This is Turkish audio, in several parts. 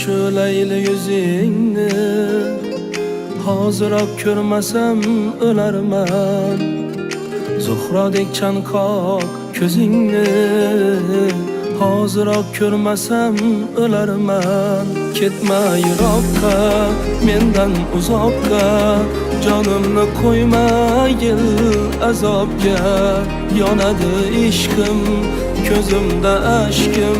şu leyli yüzingni hoziroq ko'rmasam o'larman. Zuhrodek chanqoq ko'zingni hoziroq ko'rmasam o'larman. Ketma yiroqqa, mendan uzoqqa, jonimni qo'ymagil azobga. Yonadi ishqim, ko'zimda ashkim,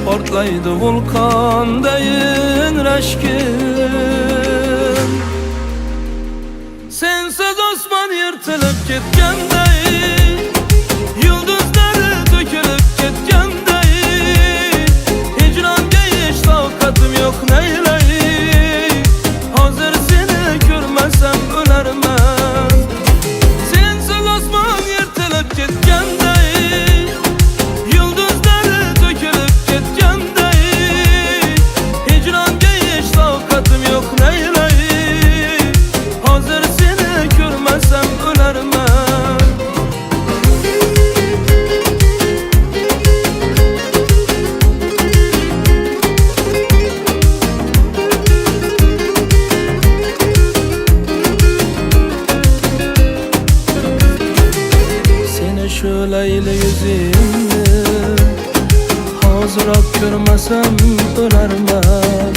portlaydi vulqondayin rashkim. Sensiz osmon yirtilib ketganday, yulduzlari to'kilib ketganday, hijronga hech toqatim yo'q neylay. Hozir seni ko'rmasam o'larman. Sensiz osmon yirtilib ketganday, yulduzlari to'kilib ketganday, hijronga hech toqatim yo'q neylay. Hozir seni ko'rmasam o'larman. Seni şu leyli yüzingni hoziroq ko'rmasam o'larman.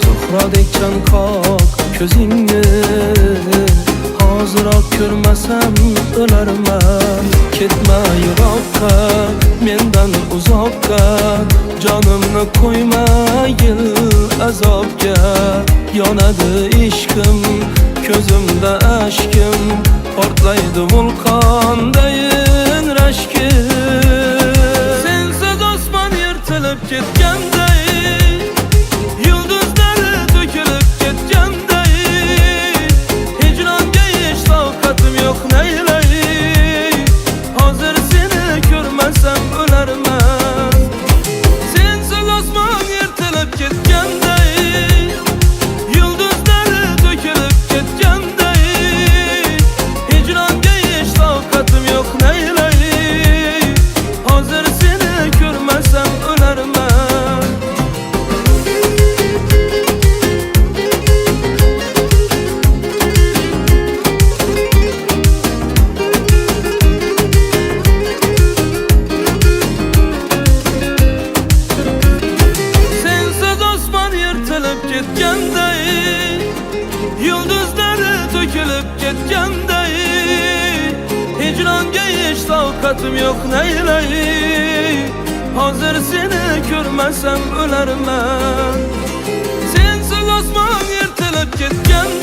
Zuhrodek chanqoq ko'zingni hoziroq ko'rmasam o'larman. Ketma yiroqqa, mendan uzoqqa, jonimni qo'ymagil azobga. Yonadi ishqim, ko'zimda ashkim, portlaydi vulqondayin rashkim. Sensiz osmon yirtilib ketganday, yulduzlari to'kilib ketganday, hijronga hech toqatim yo'q neylay. Hozir seni ko'rmasam o'larman. Sensiz osmon yirtilib ketganday, yulduzlari to'kilib ketganday, hijronga hech toqatim yo'q neylay. Hozir seni ko'rmasam o'larman. Sensiz osmon yirtilib ketganday, yulduzlari to'kilib ketganday, hijronga hech toqatim yo'q neylay. Hozir seni ko'rmasam o'larman. Sensiz osmon yirtilib ketganday,